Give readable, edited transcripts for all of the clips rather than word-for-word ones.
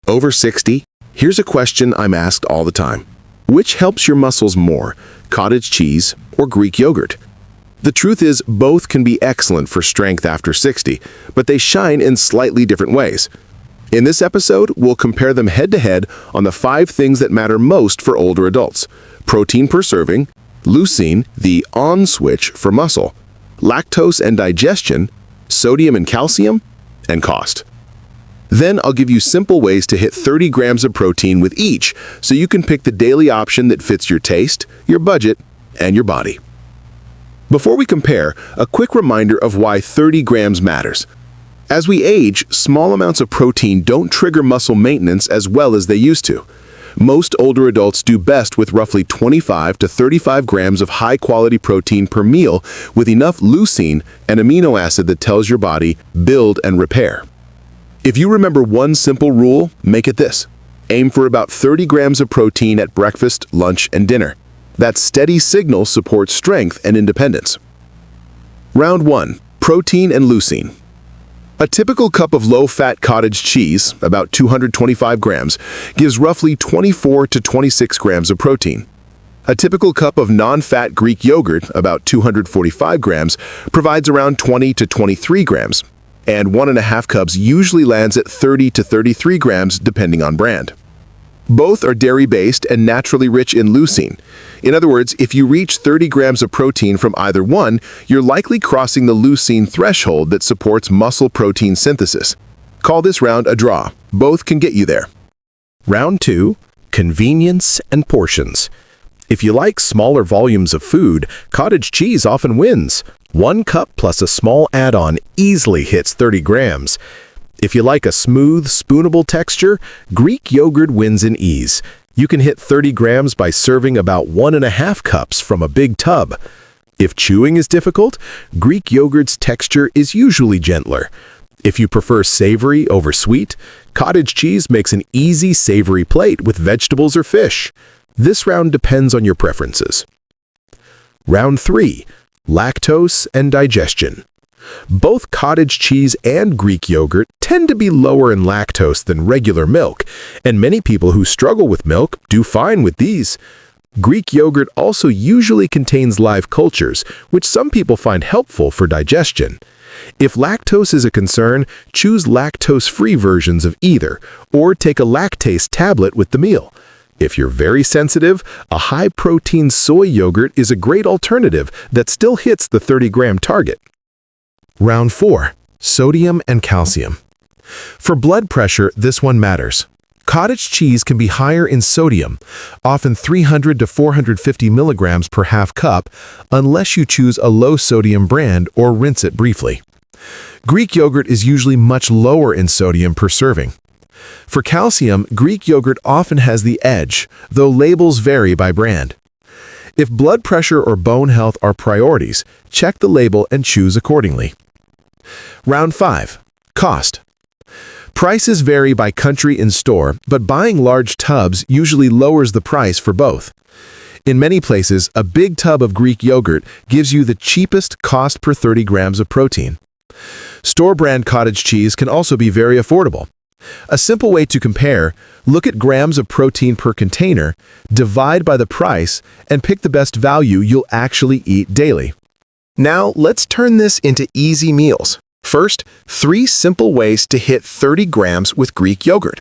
Over 60? Here's a question I'm asked all the time. Which helps your muscles more, cottage cheese or Greek yogurt? The truth is, both can be excellent for strength after 60, but they shine in slightly different ways. In this episode, we'll compare them head-to-head on the 5 things that matter most for older adults: protein per serving, leucine, the on switch for muscle, lactose and digestion, sodium and calcium, and cost. Then I'll give you simple ways to hit 30 grams of protein with each, so you can pick the daily option that fits your taste, your budget, and your body. Before we compare, a quick reminder of why 30 grams matters. As we age, small amounts of protein don't trigger muscle maintenance as well as they used to. Most older adults do best with roughly 25 to 35 grams of high-quality protein per meal, with enough leucine, an amino acid that tells your body, build and repair. If you remember one simple rule, make it this: aim for about 30 grams of protein at breakfast, lunch, and dinner. That steady signal supports strength and independence. Round 1. Protein and leucine. A typical cup of low-fat cottage cheese, about 225 grams, gives roughly 24 to 26 grams of protein. A typical cup of non-fat Greek yogurt, about 245 grams, provides around 20 to 23 grams, and 1.5 cups usually lands at 30 to 33 grams depending on brand. Both are dairy-based and naturally rich in leucine. In other words, if you reach 30 grams of protein from either one, you're likely crossing the leucine threshold that supports muscle protein synthesis. Call this round a draw. Both can get you there. Round 2. Convenience and portions. If you like smaller volumes of food, cottage cheese often wins. 1 cup plus a small add-on easily hits 30 grams. If you like a smooth, spoonable texture, Greek yogurt wins in ease. You can hit 30 grams by serving about 1.5 cups from a big tub. If chewing is difficult, Greek yogurt's texture is usually gentler. If you prefer savory over sweet, cottage cheese makes an easy savory plate with vegetables or fish. This round depends on your preferences. Round 3. Lactose and digestion. Both cottage cheese and Greek yogurt tend to be lower in lactose than regular milk, and many people who struggle with milk do fine with these. Greek yogurt also usually contains live cultures, which some people find helpful for digestion. If lactose is a concern, choose lactose-free versions of either, or take a lactase tablet with the meal. If you're very sensitive, a high-protein soy yogurt is a great alternative that still hits the 30-gram target. Round 4. Sodium and calcium. For blood pressure, this one matters. Cottage cheese can be higher in sodium, often 300 to 450 milligrams per half cup, unless you choose a low-sodium brand or rinse it briefly. Greek yogurt is usually much lower in sodium per serving. For calcium, Greek yogurt often has the edge, though labels vary by brand. If blood pressure or bone health are priorities, check the label and choose accordingly. Round 5. Cost. Prices vary by country and store, but buying large tubs usually lowers the price for both. In many places, a big tub of Greek yogurt gives you the cheapest cost per 30 grams of protein. Store-brand cottage cheese can also be very affordable. A simple way to compare: look at grams of protein per container, divide by the price, and pick the best value you'll actually eat daily. Now, let's turn this into easy meals. First, 3 simple ways to hit 30 grams with Greek yogurt.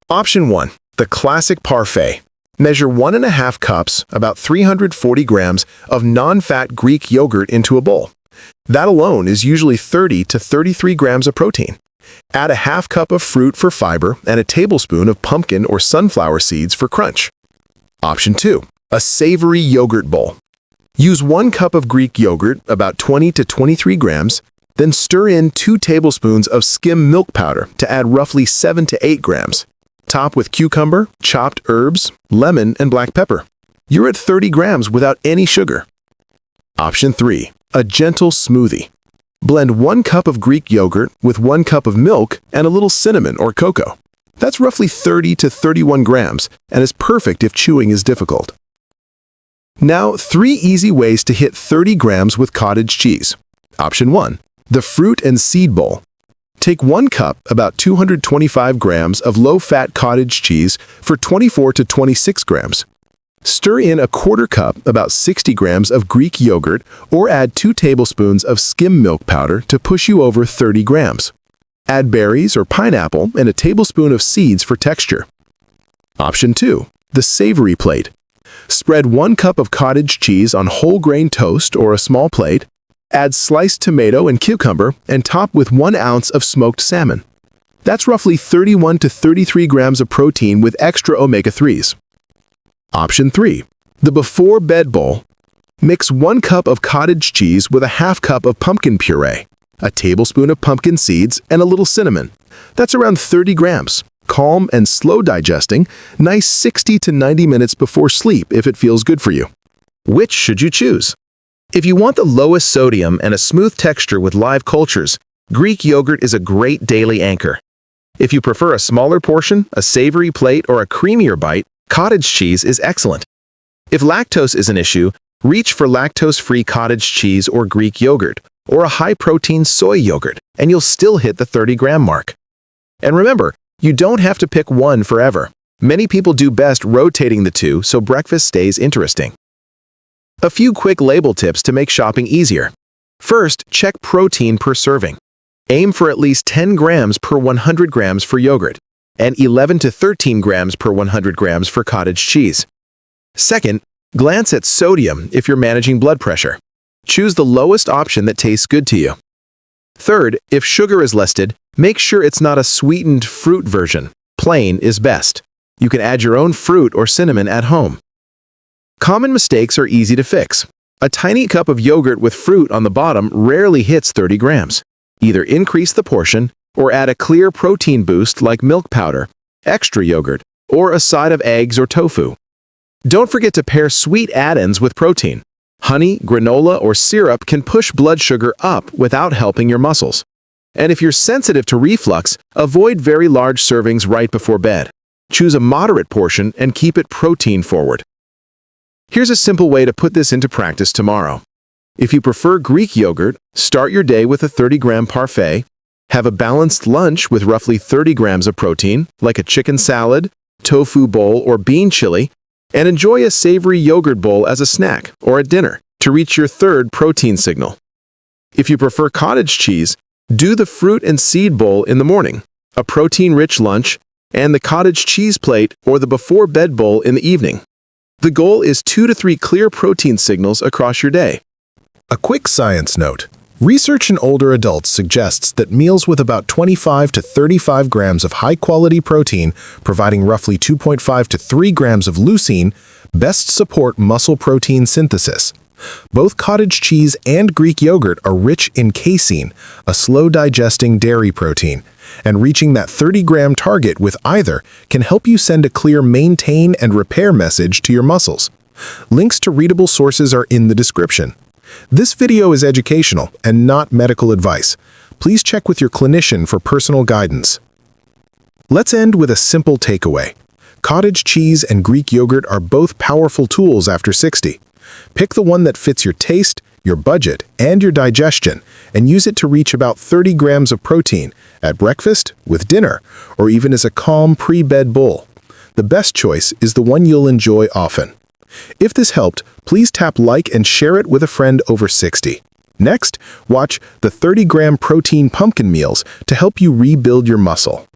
Option 1. The classic parfait. Measure 1.5 cups, about 340 grams, of non-fat Greek yogurt into a bowl. That alone is usually 30 to 33 grams of protein. Add a half cup of fruit for fiber and a tablespoon of pumpkin or sunflower seeds for crunch. Option 2. A savory yogurt bowl. Use 1 cup of Greek yogurt, about 20 to 23 grams, then stir in 2 tablespoons of skim milk powder to add roughly 7 to 8 grams. Top with cucumber, chopped herbs, lemon, and black pepper. You're at 30 grams without any sugar. Option 3. A gentle smoothie. Blend 1 cup of Greek yogurt with 1 cup of milk and a little cinnamon or cocoa. That's roughly 30 to 31 grams and is perfect if chewing is difficult. Now, 3 easy ways to hit 30 grams with cottage cheese. Option 1. The fruit and seed bowl. Take 1 cup, about 225 grams of low-fat cottage cheese for 24 to 26 grams. Stir in a quarter cup, about 60 grams of Greek yogurt, or add 2 tablespoons of skim milk powder to push you over 30 grams. Add berries or pineapple and a tablespoon of seeds for texture. Option 2. The savory plate. Spread 1 cup of cottage cheese on whole grain toast or a small plate. Add sliced tomato and cucumber and top with 1 ounce of smoked salmon. That's roughly 31 to 33 grams of protein with extra omega-3s. Option 3. The before bed bowl. Mix 1 cup of cottage cheese with a half cup of pumpkin puree, a tablespoon of pumpkin seeds, and a little cinnamon. That's around 30 grams. Calm and slow digesting, nice 60 to 90 minutes before sleep if it feels good for you. Which should you choose? If you want the lowest sodium and a smooth texture with live cultures, Greek yogurt is a great daily anchor. If you prefer a smaller portion, a savory plate, or a creamier bite, cottage cheese is excellent. If lactose is an issue, reach for lactose-free cottage cheese or Greek yogurt, or a high-protein soy yogurt, and you'll still hit the 30-gram mark. And remember, you don't have to pick one forever. Many people do best rotating the two so breakfast stays interesting. A few quick label tips to make shopping easier. First, check protein per serving. Aim for at least 10 grams per 100 grams for yogurt, and 11 to 13 grams per 100 grams for cottage cheese. Second, glance at sodium if you're managing blood pressure. Choose the lowest option that tastes good to you. Third, if sugar is listed, make sure it's not a sweetened fruit version. Plain is best. You can add your own fruit or cinnamon at home. Common mistakes are easy to fix. A tiny cup of yogurt with fruit on the bottom rarely hits 30 grams. Either increase the portion or add a clear protein boost like milk powder, extra yogurt, or a side of eggs or tofu. Don't forget to pair sweet add-ins with protein. Honey, granola, or syrup can push blood sugar up without helping your muscles. And if you're sensitive to reflux, avoid very large servings right before bed. Choose a moderate portion and keep it protein forward. Here's a simple way to put this into practice tomorrow. If you prefer Greek yogurt, start your day with a 30-gram parfait, have a balanced lunch with roughly 30 grams of protein, like a chicken salad, tofu bowl, or bean chili, and enjoy a savory yogurt bowl as a snack or at dinner to reach your third protein signal. If you prefer cottage cheese, do the fruit and seed bowl in the morning, a protein-rich lunch, and the cottage cheese plate or the before bed bowl in the evening. The goal is 2 to 3 clear protein signals across your day. A quick science note. Research in older adults suggests that meals with about 25 to 35 grams of high-quality protein, providing roughly 2.5 to 3 grams of leucine, best support muscle protein synthesis. Both cottage cheese and Greek yogurt are rich in casein, a slow-digesting dairy protein, and reaching that 30-gram target with either can help you send a clear maintain and repair message to your muscles. Links to readable sources are in the description. This video is educational and not medical advice. Please check with your clinician for personal guidance. Let's end with a simple takeaway. Cottage cheese and Greek yogurt are both powerful tools after 60. Pick the one that fits your taste, your budget, and your digestion, and use it to reach about 30 grams of protein at breakfast, with dinner, or even as a calm pre-bed bowl. The best choice is the one you'll enjoy often. If this helped, please tap like and share it with a friend over 60. Next, watch the 30-gram protein pumpkin meals to help you rebuild your muscle.